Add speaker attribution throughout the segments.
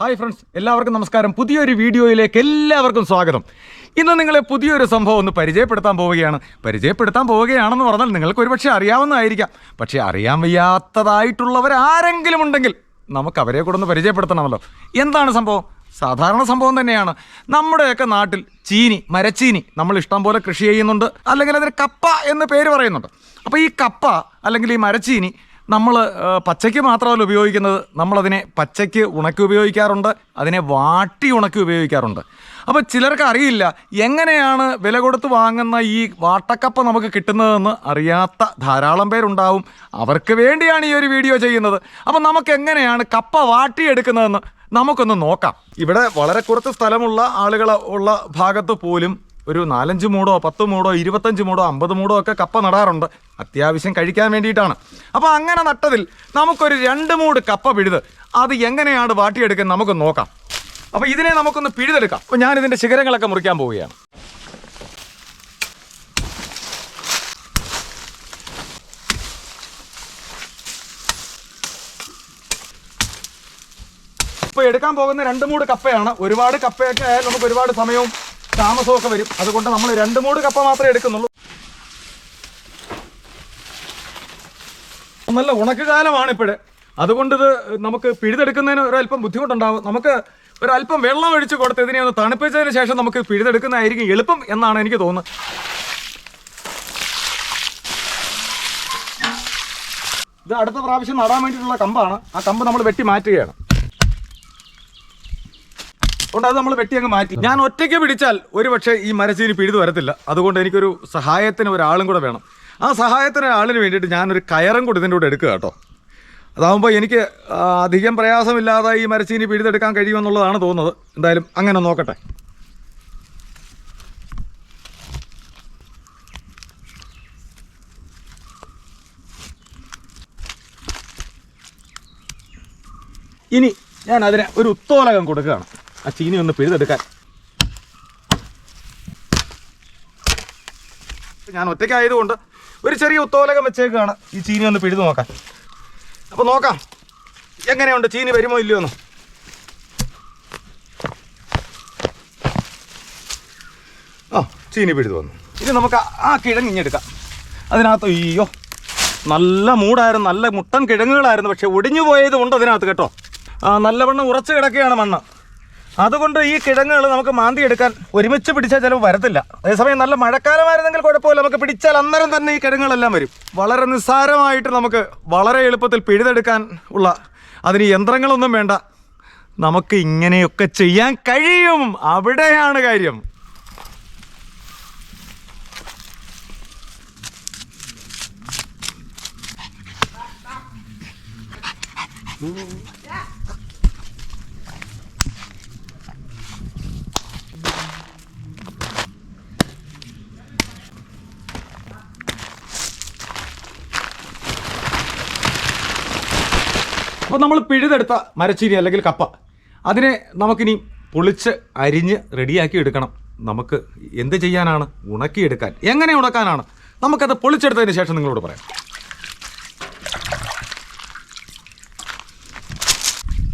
Speaker 1: Hi friends, എല്ലാവർക്കും നമസ്കാരം. പുതിയൊരു വീഡിയോയിലേക്ക് എല്ലാവർക്കും സ്വാഗതം. ഇന്ന് നിങ്ങളെ പുതിയൊരു സംഭവം ഒന്ന് പരിചയപ്പെടുത്താൻ പോവുകയാണെന്ന് പറഞ്ഞാൽ നിങ്ങൾക്ക് ഒരുപക്ഷെ അറിയാവുന്നതായിരിക്കാം. പക്ഷേ അറിയാൻ വയ്യാത്തതായിട്ടുള്ളവർ ആരെങ്കിലും ഉണ്ടെങ്കിൽ നമുക്ക് അവരെ കൂടെ ഒന്ന് പരിചയപ്പെടുത്തണമല്ലോ. എന്താണ് സംഭവം? സാധാരണ സംഭവം തന്നെയാണ്. നമ്മുടെയൊക്കെ നാട്ടിൽ മരച്ചീനി നമ്മൾ ഇഷ്ടം പോലെ കൃഷി ചെയ്യുന്നുണ്ട്, അല്ലെങ്കിൽ അതിന് കപ്പ എന്ന് പേര് പറയുന്നുണ്ട്. അപ്പോൾ ഈ കപ്പ അല്ലെങ്കിൽ ഈ മരച്ചീനി നമ്മൾ പച്ചയ്ക്ക് മാത്രമല്ല ഉപയോഗിക്കുന്നത്, നമ്മളതിനെ പച്ചയ്ക്ക് ഉണക്കി ഉപയോഗിക്കാറുണ്ട്, അതിനെ വാട്ടി ഉണക്കി ഉപയോഗിക്കാറുണ്ട്. അപ്പോൾ ചിലർക്ക് അറിയില്ല എങ്ങനെയാണ് വില കൊടുത്ത് വാങ്ങുന്ന ഈ വാട്ടക്കപ്പ നമുക്ക് കിട്ടുന്നതെന്ന് അറിയാത്ത ധാരാളം പേരുണ്ടാവും. അവർക്ക് വേണ്ടിയാണ് ഈ ഒരു വീഡിയോ ചെയ്യുന്നത്. അപ്പോൾ നമുക്ക് എങ്ങനെയാണ് കപ്പ വാട്ടിയെടുക്കുന്നതെന്ന് നമുക്കൊന്ന് നോക്കാം. ഇവിടെ വളരെ കുറച്ച് സ്ഥലമുള്ള ആളുകൾ ഉള്ള ഭാഗത്ത് പോലും ഒരു 4-5 മൂടോ 10 മൂടോ 25 മൂടോ 50 മൂടോ ഒക്കെ കപ്പ നടാറുണ്ട്, അത്യാവശ്യം കഴിക്കാൻ വേണ്ടിയിട്ടാണ്. അപ്പോൾ അങ്ങനെ നട്ടതിൽ നമുക്കൊരു 2 മൂട് കപ്പ പിഴുത് അത് എങ്ങനെയാണ് വാട്ടിയെടുക്കാൻ നമുക്ക് നോക്കാം. അപ്പോൾ ഇതിനെ നമുക്കൊന്ന് പിഴുതെടുക്കാം. അപ്പോൾ ഞാനിതിൻ്റെ ശിഖരങ്ങളൊക്കെ മുറിക്കാൻ പോവുകയാണ്. ഇപ്പോൾ എടുക്കാൻ പോകുന്ന 2 മൂട് കപ്പയാണ്. ഒരുപാട് കപ്പയൊക്കെ ആയാൽ നമുക്ക് ഒരുപാട് സമയവും താമസമൊക്കെ വരും. അതുകൊണ്ട് നമ്മൾ 2 മൂട് കപ്പ മാത്രമേ എടുക്കുന്നുള്ളൂ. നല്ല ഉണക്കുകാലമാണ് ഇപ്പോഴേ, അതുകൊണ്ട് ഇത് നമുക്ക് പിഴുതെടുക്കുന്നതിന് ഒരല്പം ബുദ്ധിമുട്ടുണ്ടാകും. നമുക്ക് ഒരല്പം വെള്ളം ഒഴിച്ച് കൊടുത്ത് ഇതിനെ ഒന്ന് തണുപ്പിച്ചതിന് ശേഷം നമുക്ക് പിഴുതെടുക്കുന്നതായിരിക്കും എളുപ്പം എന്നാണ് എനിക്ക് തോന്നുന്നത്. ഇത് അടുത്ത പ്രാവശ്യം നടാൻ വേണ്ടിയിട്ടുള്ള കമ്പാണ്. ആ കമ്പ് നമ്മൾ വെട്ടി മാറ്റുകയാണ്. അതുകൊണ്ട് അത് നമ്മൾ വെട്ടി അങ്ങ് മാറ്റി. ഞാൻ ഒറ്റയ്ക്ക് പിടിച്ചാൽ ഒരുപക്ഷെ ഈ മരച്ചീനി പിഴുതു വരത്തില്ല. അതുകൊണ്ട് എനിക്കൊരു സഹായത്തിന് ഒരാളും കൂടെ വേണം. ആ സഹായത്തിന് ഒരാളിന് വേണ്ടിയിട്ട് ഞാനൊരു കയറും കൂടി ഇതിൻ്റെ കൂടെ എടുക്കുക കേട്ടോ. അതാകുമ്പോൾ എനിക്ക് അധികം പ്രയാസമില്ലാതെ ഈ മരച്ചീനി പിഴുതെടുക്കാൻ കഴിയുമെന്നുള്ളതാണ് തോന്നുന്നത്. എന്തായാലും അങ്ങനെ നോക്കട്ടെ. ഇനി ഞാൻ അതിന് ഒരു ഉത്തോലകം കൊടുക്കുകയാണ്, ആ ചീനി ഒന്ന് പിഴുതെടുക്കാൻ. ഞാൻ ഒറ്റയ്ക്കായതുകൊണ്ട് ഒരു ചെറിയ ഉത്തോലകം വെച്ചേക്കാണ് ഈ ചീനി ഒന്ന് പിഴുതു നോക്കാൻ. അപ്പോൾ നോക്കാം എങ്ങനെയുണ്ട്, ചീനി വരുമോ ഇല്ലയോ എന്ന്. ചീനി പിഴുതു വന്നു. ഇനി നമുക്ക് ആ കിഴങ്ങിഞ്ഞെടുക്കാം. അതിനകത്ത് അയ്യോ നല്ല മൂടായിരുന്നു, നല്ല മുട്ടൻ കിഴങ്ങുകളായിരുന്നു. പക്ഷെ ഒടിഞ്ഞു പോയത് കൊണ്ട് അതിനകത്ത് കേട്ടോ നല്ലവണ്ണം ഉറച്ചു കിടക്കുകയാണ് മണ്ണ്. അതുകൊണ്ട് ഈ കിഴങ്ങുകൾ നമുക്ക് മാന്തി എടുക്കാൻ ഒരുമിച്ച് പിടിച്ചാൽ ചിലപ്പോൾ വരത്തില്ല. അതേസമയം നല്ല മഴക്കാലമായിരുന്നെങ്കിൽ കുഴപ്പമില്ല, നമുക്ക് പിടിച്ചാൽ അന്നേരം തന്നെ ഈ കിഴങ്ങുകളെല്ലാം വരും. വളരെ നിസ്സാരമായിട്ട് നമുക്ക് വളരെ എളുപ്പത്തിൽ പിഴുതെടുക്കാൻ ഉള്ള, അതിന് യന്ത്രങ്ങളൊന്നും വേണ്ട, നമുക്ക് ഇങ്ങനെയൊക്കെ ചെയ്യാൻ കഴിയും. അവിടെയാണ് കാര്യം. അപ്പോൾ നമ്മൾ പിഴുതെടുത്ത മരച്ചീനി അല്ലെങ്കിൽ കപ്പ അതിനെ നമുക്കിനി പൊളിച്ച് അരിഞ്ഞ് റെഡിയാക്കി എടുക്കണം. നമുക്ക് എന്ത് ചെയ്യാനാണ്? ഉണക്കിയെടുക്കാൻ. എങ്ങനെ ഉണക്കാനാണ്? നമുക്കത് പൊളിച്ചെടുത്തതിന് ശേഷം നിങ്ങളോട് പറയാം.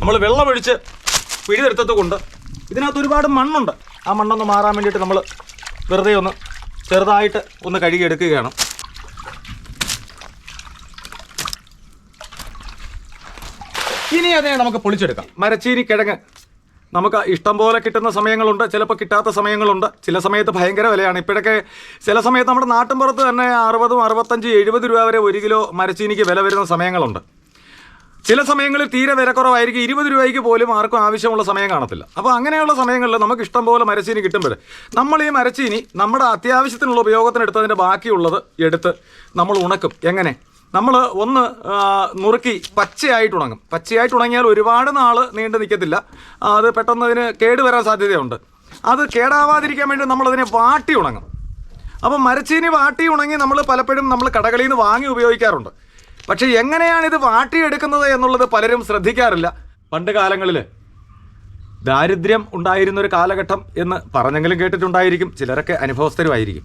Speaker 1: നമ്മൾ വെള്ളമൊഴിച്ച് പിഴുതെടുത്തത് കൊണ്ട് ഇതിനകത്ത് ഒരുപാട് മണ്ണുണ്ട്. ആ മണ്ണൊന്ന് മാറാൻ വേണ്ടിയിട്ട് നമ്മൾ വെറുതെ ഒന്ന് ചെറുതായിട്ട് ഒന്ന് കഴുകിയെടുക്കുകയാണ്. ഇനി അതിനെ നമുക്ക് പൊളിച്ചെടുക്കാം. മരച്ചീനി കിഴങ്ങ് നമുക്ക് ഇഷ്ടം പോലെ കിട്ടുന്ന സമയങ്ങളുണ്ട്, ചിലപ്പോൾ കിട്ടാത്ത സമയങ്ങളുണ്ട്. ചില സമയത്ത് ഭയങ്കര വിലയാണ്. ഇപ്പോഴൊക്കെ ചില സമയത്ത് നമ്മുടെ നാട്ടിൻപുറത്ത് തന്നെ 60, 65, 70 രൂപ വരെ 1 കിലോ മരച്ചീനിക്ക് വില വരുന്ന സമയങ്ങളുണ്ട്. ചില സമയങ്ങളിൽ തീരെ വിലക്കുറവായിരിക്കും, 20 രൂപയ്ക്ക് പോലും ആർക്കും ആവശ്യമുള്ള സമയം കാണത്തില്ല. അപ്പോൾ അങ്ങനെയുള്ള സമയങ്ങളിൽ നമുക്ക് ഇഷ്ടം പോലെ മരച്ചീനി കിട്ടുമ്പോൾ നമ്മൾ ഈ മരച്ചീനി നമ്മുടെ അത്യാവശ്യത്തിനുള്ള ഉപയോഗത്തിനെടുത്തതിൻ്റെ ബാക്കിയുള്ളത് എടുത്ത് നമ്മൾ ഉണക്കും. എങ്ങനെ? നമ്മൾ ഒന്ന് നുറുക്കി പച്ചയായിട്ട് ഉണങ്ങും. പച്ചയായിട്ട് ഉണങ്ങിയാൽ ഒരുപാട് നാൾ നീണ്ടു നിൽക്കത്തില്ല, അത് പെട്ടെന്ന് അതിന് കേടുവരാൻ സാധ്യതയുണ്ട്. അത് കേടാവാതിരിക്കാൻ വേണ്ടി നമ്മളതിനെ വാട്ടി ഉണങ്ങും. അപ്പം മരച്ചീനി വാട്ടി ഉണങ്ങി നമ്മൾ പലപ്പോഴും കടകളിൽ നിന്ന് വാങ്ങി ഉപയോഗിക്കാറുണ്ട്. പക്ഷേ എങ്ങനെയാണ് ഇത് വാട്ടിയെടുക്കുന്നത് എന്നുള്ളത് പലരും ശ്രദ്ധിക്കാറില്ല. പണ്ട് കാലങ്ങളിൽ ദാരിദ്ര്യം ഉണ്ടായിരുന്നൊരു കാലഘട്ടം എന്ന് പറഞ്ഞെങ്കിലും കേട്ടിട്ടുണ്ടായിരിക്കും, ചിലരൊക്കെ അനുഭവസ്ഥരുമായിരിക്കും.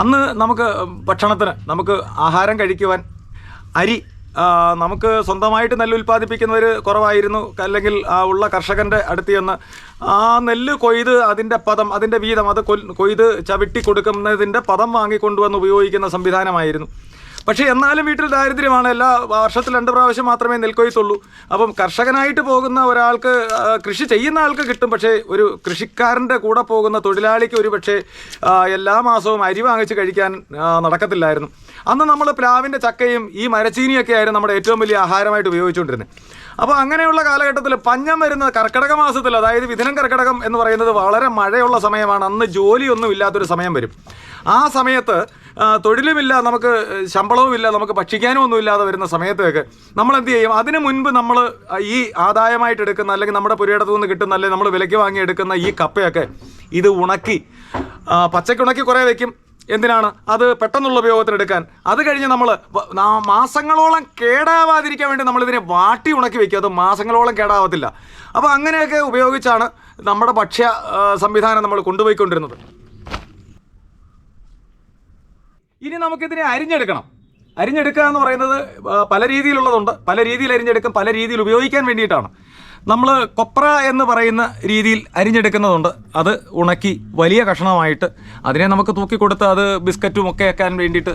Speaker 1: അന്ന് നമുക്ക് ഭക്ഷണത്തിന്, നമുക്ക് ആഹാരം കഴിക്കുവാൻ അരി നമുക്ക് സ്വന്തമായിട്ട് നെല്ല് ഉൽപ്പാദിപ്പിക്കുന്നവർ കുറവായിരുന്നു. അല്ലെങ്കിൽ ഉള്ള കർഷകൻ്റെ അടുത്ത് ചെന്ന് ആ നെല്ല് കൊയ്ത് അതിൻ്റെ പദം, അതിൻ്റെ വീതം അത് കൊയ്ത് ചവിട്ടി കൊടുക്കുന്നതിൻ്റെ പദം വാങ്ങിക്കൊണ്ടുവന്ന് ഉപയോഗിക്കുന്ന സംവിധാനമായിരുന്നു. പക്ഷേ എന്നാലും വീട്ടിൽ ദാരിദ്ര്യമാണ്. എല്ലാ വർഷത്തിൽ 2 പ്രാവശ്യം മാത്രമേ നെൽക്കൊയ്ത്തുള്ളൂ. അപ്പം കർഷകനായിട്ട് പോകുന്ന ഒരാൾക്ക്, കൃഷി ചെയ്യുന്ന ആൾക്ക് കിട്ടും. പക്ഷേ ഒരു കൃഷിക്കാരൻ്റെ കൂടെ പോകുന്ന തൊഴിലാളിക്ക് ഒരു പക്ഷേ എല്ലാ മാസവും അരി വാങ്ങിച്ച് കഴിക്കാൻ നടക്കത്തില്ലായിരുന്നു. അന്ന് നമ്മൾ പ്ലാവിൻ്റെ ചക്കയും ഈ മരച്ചീനിയൊക്കെ ആയിരുന്നു നമ്മുടെ ഏറ്റവും വലിയ ആഹാരമായിട്ട് ഉപയോഗിച്ചുകൊണ്ടിരുന്നത്. അപ്പോൾ അങ്ങനെയുള്ള കാലഘട്ടത്തിൽ പഞ്ഞം വരുന്ന കർക്കിടക മാസത്തിൽ, അതായത് മിഥുനം കർക്കിടകം എന്ന് പറയുന്നത് വളരെ മഴയുള്ള സമയമാണ്. അന്ന് ജോലിയൊന്നും ഇല്ലാത്തൊരു സമയം വരും. ആ സമയത്ത് തൊഴിലുമില്ല, നമുക്ക് ശമ്പളവുമില്ല, നമുക്ക് ഭക്ഷിക്കാനും ഒന്നും ഇല്ലാതെ വരുന്ന സമയത്തൊക്കെ നമ്മൾ എന്ത് ചെയ്യും? അതിനു മുൻപ് നമ്മൾ ഈ ആദായമായിട്ട് എടുക്കുന്ന, അല്ലെങ്കിൽ നമ്മുടെ പുരയിടത്തു നിന്ന് കിട്ടുന്ന, അല്ലെങ്കിൽ നമ്മൾ വിലയ്ക്ക് വാങ്ങി എടുക്കുന്ന ഈ കപ്പയൊക്കെ ഇത് ഉണക്കി, പച്ചയ്ക്ക് ഉണക്കി കുറേ വയ്ക്കും. എന്തിനാണ്? അത് പെട്ടെന്നുള്ള ഉപയോഗത്തിനെടുക്കാൻ. അത് കഴിഞ്ഞ് നമ്മൾ മാസങ്ങളോളം കേടാവാതിരിക്കാൻ വേണ്ടി നമ്മളിതിനെ വാട്ടി ഉണക്കി വയ്ക്കും. അത് മാസങ്ങളോളം കേടാവത്തില്ല. അപ്പോൾ അങ്ങനെയൊക്കെ ഉപയോഗിച്ചാണ് നമ്മുടെ ഭക്ഷ്യ സംവിധാനം നമ്മൾ കൊണ്ടുപോയിക്കൊണ്ടിരുന്നത്. ഇനി നമുക്കിതിനെ അരിഞ്ഞെടുക്കണം. അരിഞ്ഞെടുക്കുക എന്ന് പറയുന്നത് പല രീതിയിലുള്ളതുണ്ട്. പല രീതിയിൽ അരിഞ്ഞെടുക്കും, പല രീതിയിൽ ഉപയോഗിക്കാൻ വേണ്ടിയിട്ടാണ്. നമ്മൾ കൊപ്ര എന്ന് പറയുന്ന രീതിയിൽ അരിഞ്ഞെടുക്കുന്നതുണ്ട്. അത് ഉണക്കി വലിയ കഷ്ണമായിട്ട് അതിനെ നമുക്ക് തൂക്കിക്കൊടുത്ത് അത് ബിസ്ക്കറ്റും ഒക്കെ വെക്കാൻ വേണ്ടിയിട്ട്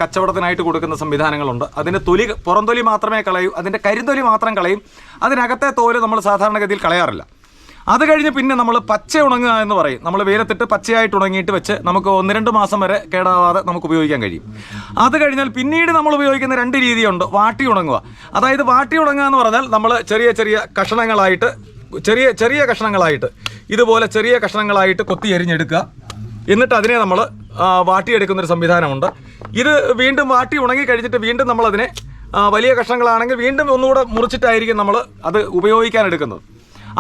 Speaker 1: കച്ചവടത്തിനായിട്ട് കൊടുക്കുന്ന സംവിധാനങ്ങളുണ്ട്. അതിൻ്റെ പുറംതൊലി മാത്രമേ കളയൂ, അതിൻ്റെ കരിന്തൊലി മാത്രം കളയും. അതിനകത്തെ തോല് നമ്മൾ സാധാരണഗതിയിൽ കളയാറില്ല. അത് കഴിഞ്ഞ് പിന്നെ നമ്മൾ പച്ച ഉണങ്ങുക എന്ന് പറയും. നമ്മൾ വെയിലത്തിട്ട് പച്ചയായിട്ട് ഉണങ്ങിയിട്ട് വെച്ച് നമുക്ക് 1-2 മാസം വരെ കേടാവാതെ നമുക്ക് ഉപയോഗിക്കാൻ കഴിയും. അത് കഴിഞ്ഞാൽ പിന്നീട് നമ്മൾ ഉപയോഗിക്കുന്ന 2 രീതിയുണ്ട്. വാട്ടി ഉണങ്ങുക. അതായത് വാട്ടി ഉണങ്ങുക എന്ന് പറഞ്ഞാൽ നമ്മൾ ചെറിയ ചെറിയ കഷ്ണങ്ങളായിട്ട് ഇതുപോലെ ചെറിയ കഷ്ണങ്ങളായിട്ട് കൊത്തി എരിഞ്ഞെടുക്കുക. എന്നിട്ട് അതിനെ നമ്മൾ വാട്ടിയെടുക്കുന്നൊരു സംവിധാനമുണ്ട്. ഇത് വീണ്ടും വാട്ടി ഉണങ്ങി കഴിഞ്ഞിട്ട് വീണ്ടും നമ്മളതിനെ വലിയ കഷ്ണങ്ങളാണെങ്കിൽ വീണ്ടും ഒന്നുകൂടെ മുറിച്ചിട്ടായിരിക്കും നമ്മൾ അത് ഉപയോഗിക്കാൻ എടുക്കുന്നത്.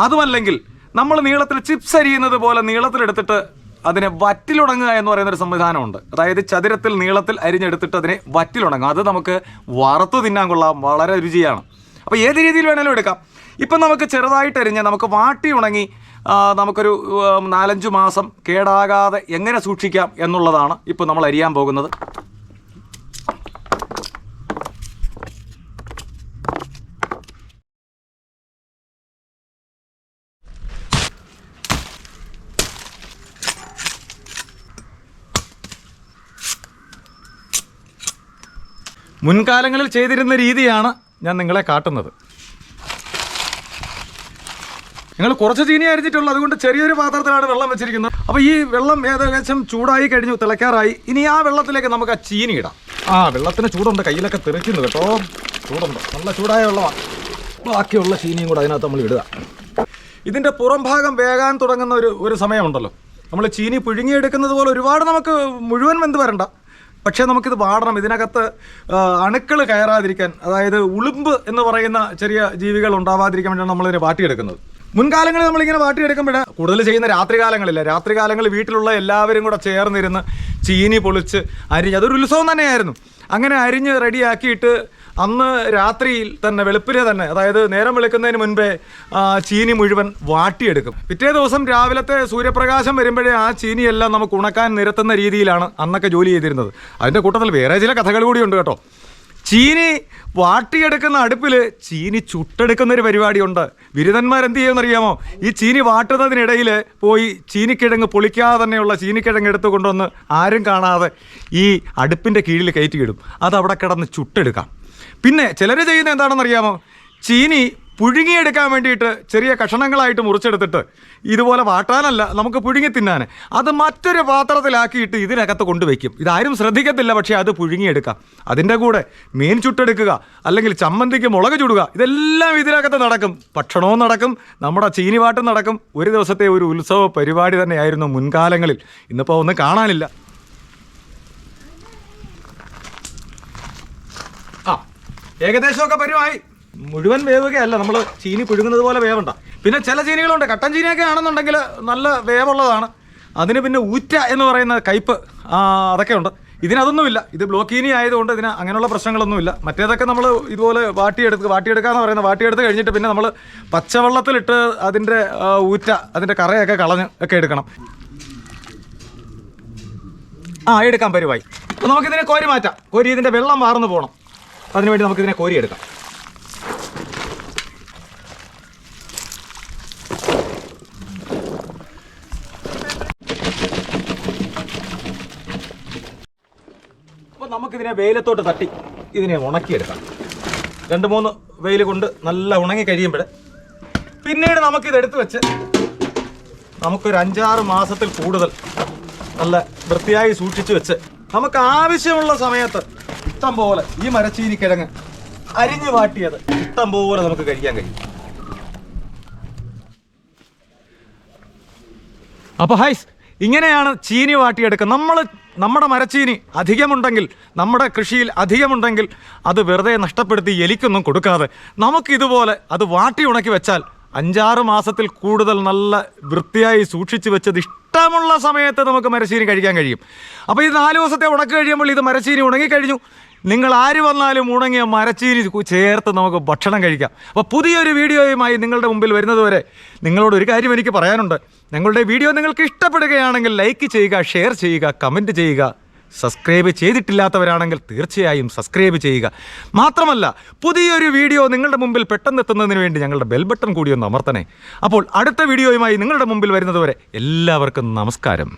Speaker 1: അതുമല്ലെങ്കിൽ നമ്മൾ നീളത്തിൽ ചിപ്സ് അരിയുന്നത് പോലെ നീളത്തിലെടുത്തിട്ട് അതിനെ വറ്റിലുണങ്ങുക എന്ന് പറയുന്നൊരു സംവിധാനമുണ്ട്. അതായത് ചതുരത്തിൽ നീളത്തിൽ അരിഞ്ഞെടുത്തിട്ട് അതിനെ വറ്റിലുണങ്ങുക. അത് നമുക്ക് വറുത്ത് തിന്നാൻ കൊള്ളാം, വളരെ രുചിയാണ്. അപ്പോൾ ഏത് രീതിയിൽ വേണമെങ്കിലും എടുക്കാം. ഇപ്പം നമുക്ക് ചെറുതായിട്ട് അരിഞ്ഞ് നമുക്ക് വാട്ടി ഉണങ്ങി നമുക്കൊരു 4-5 മാസം കേടാകാതെ എങ്ങനെ സൂക്ഷിക്കാം എന്നുള്ളതാണ് ഇപ്പോൾ നമ്മൾ അരിയാൻ പോകുന്നത്. മുൻകാലങ്ങളിൽ ചെയ്തിരുന്ന രീതിയാണ് ഞാൻ നിങ്ങളെ കാട്ടുന്നത്. ഞങ്ങൾ കുറച്ച് ചീനി അരിഞ്ഞിട്ടുള്ളൂ, അതുകൊണ്ട് ചെറിയൊരു പാത്രത്തിലാണ് വെള്ളം വെച്ചിരിക്കുന്നത്. അപ്പോൾ ഈ വെള്ളം ഏകദേശം ചൂടായി കഴിഞ്ഞു, തിളയ്ക്കാറായി. ഇനി ആ വെള്ളത്തിലേക്ക് നമുക്ക് ആ ചീനി ഇടാം. വെള്ളത്തിന് ചൂടുണ്ട്, കയ്യിലൊക്കെ തെറിക്കുന്നു കേട്ടോ, ചൂടുണ്ട്, നല്ല ചൂടായ വെള്ളമാണ്. ബാക്കിയുള്ള ചീനിയും കൂടെ അതിനകത്ത് നമ്മൾ ഇടുക. ഇതിൻ്റെ പുറം ഭാഗം വേകാൻ തുടങ്ങുന്ന ഒരു സമയമുണ്ടല്ലോ. നമ്മൾ ചീനി പുഴുങ്ങിയെടുക്കുന്നത് പോലെ ഒരുപാട് നമുക്ക് മുഴുവൻ വെന്ത് വരണ്ട. പക്ഷേ നമുക്കിത് വാടണം. ഇതിനകത്ത് അണുക്കൾ കയറാതിരിക്കാൻ, അതായത് ഉളുമ്പ് എന്ന് പറയുന്ന ചെറിയ ജീവികൾ ഉണ്ടാവാതിരിക്കാൻ വേണ്ടിയാണ് നമ്മളിതിനെ വാട്ടിയെടുക്കുന്നത്. മുൻകാലങ്ങളിൽ നമ്മളിങ്ങനെ വാട്ടിയെടുക്കുമ്പോൾ കൂടുതൽ ചെയ്യുന്ന രാത്രികാലങ്ങളിൽ വീട്ടിലുള്ള എല്ലാവരും കൂടെ ചേർന്നിരുന്ന് ചീനി പൊളിച്ച് അരിഞ്ഞ്, അതൊരു ഉത്സവം തന്നെയായിരുന്നു. അങ്ങനെ അരിഞ്ഞ് റെഡിയാക്കിയിട്ട് അന്ന് രാത്രിയിൽ തന്നെ, വെളുപ്പിനെ തന്നെ, അതായത് നേരം വെളുക്കുന്നതിന് മുൻപേ ചീനി മുഴുവൻ വാട്ടിയെടുക്കും. പിറ്റേ ദിവസം രാവിലത്തെ സൂര്യപ്രകാശം വരുമ്പോഴേ ആ ചീനിയെല്ലാം നമുക്ക് ഉണക്കാൻ നിരത്തുന്ന രീതിയിലാണ് അന്നൊക്കെ ജോലി ചെയ്തിരുന്നത്. അതിൻ്റെ കൂട്ടത്തിൽ വേറെ ചില കഥകൾ കൂടിയുണ്ട് കേട്ടോ. ചീനി വാട്ടിയെടുക്കുന്ന അടുപ്പിൽ ചീനി ചുട്ടെടുക്കുന്നൊരു പരിപാടിയുണ്ട്. ബിരുദന്മാരെന്ത് ചെയ്യുമെന്നറിയാമോ? ഈ ചീനി വാട്ടുന്നതിനിടയിൽ പോയി ചീനിക്കിഴങ്ങ് പൊളിക്കാതെ തന്നെയുള്ള ചീനിക്കിഴങ്ങ് എടുത്തു കൊണ്ടുവന്ന് ആരും കാണാതെ ഈ അടുപ്പിൻ്റെ കീഴിൽ കയറ്റിയിടും. അത് അവിടെ കിടന്ന് ചുട്ടെടുക്കാം. പിന്നെ ചിലർ ചെയ്യുന്നത് എന്താണെന്നറിയാമോ? ചീനി പുഴുങ്ങിയെടുക്കാൻ വേണ്ടിയിട്ട് ചെറിയ കഷണങ്ങളായിട്ട് മുറിച്ചെടുത്തിട്ട് ഇതുപോലെ വാട്ടാനല്ല, നമുക്ക് പുഴുങ്ങി തിന്നാൻ, അത് മറ്റൊരു പാത്രത്തിലാക്കിയിട്ട് ഇതിനകത്ത് കൊണ്ടുവയ്ക്കും. ഇതാരും ശ്രദ്ധിക്കത്തില്ല, പക്ഷേ അത് പുഴുങ്ങിയെടുക്കാം. അതിൻ്റെ കൂടെ മീൻ ചുട്ടെടുക്കുക, അല്ലെങ്കിൽ ചമ്മന്തിക്ക് മുളക് ചുടുക, ഇതെല്ലാം ഇതിനകത്ത് നടക്കും. ഭക്ഷണവും നടക്കും, നമ്മുടെ ചീനിവാട്ടും നടക്കും. ഒരു ദിവസത്തെ ഒരു ഉത്സവ പരിപാടി തന്നെയായിരുന്നു മുൻകാലങ്ങളിൽ. ഇന്നിപ്പോൾ ഒന്നും കാണാനില്ല. ഏകദേശമൊക്കെ പരിവായി. മുഴുവൻ വേവുകയല്ല, നമ്മൾ ചീനി പുഴുങ്ങുന്നത് പോലെ വേവണ്ട. പിന്നെ ചില ചീനികളുണ്ട്, കട്ടൻ ചീനിയൊക്കെ ആണെന്നുണ്ടെങ്കിൽ നല്ല വേവുള്ളതാണ്. അതിന് പിന്നെ ഊറ്റ എന്ന് പറയുന്ന കയ്പ്പ് അതൊക്കെ ഉണ്ട്. ഇതിനതൊന്നുമില്ല. ഇത് ബ്ലോക്ക് ചീനി ആയതുകൊണ്ട് ഇതിന് അങ്ങനെയുള്ള പ്രശ്നങ്ങളൊന്നുമില്ല. മറ്റേതൊക്കെ നമ്മൾ ഇതുപോലെ വാട്ടിയെടുക്കുക എന്ന് പറയുന്നത്, വാട്ടിയെടുത്ത് കഴിഞ്ഞിട്ട് പിന്നെ നമ്മൾ പച്ചവെള്ളത്തിലിട്ട് അതിൻ്റെ ഊറ്റ, അതിൻ്റെ കറയൊക്കെ കളഞ്ഞ് ഒക്കെ എടുക്കണം. എടുക്കാൻ പരിവായി. അപ്പോൾ നമുക്കിതിനെ കോരി മാറ്റാം. കോരി ഇതിൻ്റെ വെള്ളം വാർന്നു പോകണം. അതിനുവേണ്ടി നമുക്കിതിനെ കോരിയെടുക്കാം. അപ്പോൾ നമുക്കിതിനെ വെയിലത്തോട്ട് തട്ടി ഇതിനെ ഉണക്കിയെടുക്കാം. 2-3 വെയിൽ കൊണ്ട് നല്ല ഉണങ്ങി കഴിയുമ്പോൾ പിന്നീട് നമുക്കിതെടുത്ത് വെച്ച് നമുക്കൊരു 5-6 മാസത്തിൽ കൂടുതൽ നല്ല വൃത്തിയായി സൂക്ഷിച്ച് വെച്ച് നമുക്ക് ആവശ്യമുള്ള സമയത്ത് ഇഷ്ടം പോലെ ഈ മരച്ചീനിക്കിഴങ്ങ് അരിഞ്ഞു വാട്ടിയത് ഇഷ്ടം പോലെ നമുക്ക് കഴിക്കാൻ കഴിയും. അപ്പോൾ ഹൈസ്, ഇങ്ങനെയാണ് ചീനി വാട്ടിയെടുക്കുക. നമ്മുടെ മരച്ചീനി അധികമുണ്ടെങ്കിൽ, നമ്മുടെ കൃഷിയിൽ അധികമുണ്ടെങ്കിൽ അത് വെറുതെ നഷ്ടപ്പെടുത്തി എലിക്കൊന്നും കൊടുക്കാതെ നമുക്കിതുപോലെ അത് വാട്ടി ഉണക്കി വെച്ചാൽ 5-6 മാസത്തിൽ കൂടുതൽ നല്ല വൃത്തിയായി സൂക്ഷിച്ച് വെച്ചത് ഇഷ്ടമുള്ള സമയത്ത് നമുക്ക് മരച്ചീനി കഴിക്കാൻ കഴിയും. അപ്പോൾ ഈ 4 ദിവസത്തെ ഉണക്ക് കഴിയുമ്പോൾ ഇത് മരച്ചീനി ഉണങ്ങിക്കഴിഞ്ഞു. നിങ്ങൾ ആര് വന്നാലും ഉണങ്ങിയ മരച്ചീനി ചേർത്ത് നമുക്ക് ഭക്ഷണം കഴിക്കാം. അപ്പോൾ പുതിയൊരു വീഡിയോയുമായി നിങ്ങളുടെ മുമ്പിൽ വരുന്നതുവരെ നിങ്ങളോട് ഒരു കാര്യം എനിക്ക് പറയാനുണ്ട്. ഞങ്ങളുടെ വീഡിയോ നിങ്ങൾക്ക് ഇഷ്ടപ്പെടുകയാണെങ്കിൽ ലൈക്ക് ചെയ്യുക, ഷെയർ ചെയ്യുക, കമൻറ്റ് ചെയ്യുക. സബ്സ്ക്രൈബ് ചെയ്തിട്ടില്ലാത്തവരാണെങ്കിൽ തീർച്ചയായും സബ്സ്ക്രൈബ് ചെയ്യുക. മാത്രമല്ല, പുതിയൊരു വീഡിയോ നിങ്ങളുടെ മുമ്പിൽ പെട്ടെന്ന് എത്തുന്നതിന് വേണ്ടി ഞങ്ങളുടെ ബെൽ ബട്ടൺ കൂടി ഒന്ന് അമർത്തണേ. അപ്പോൾ അടുത്ത വീഡിയോയുമായി നിങ്ങളുടെ മുമ്പിൽ വരുന്നതുവരെ എല്ലാവർക്കും നമസ്കാരം.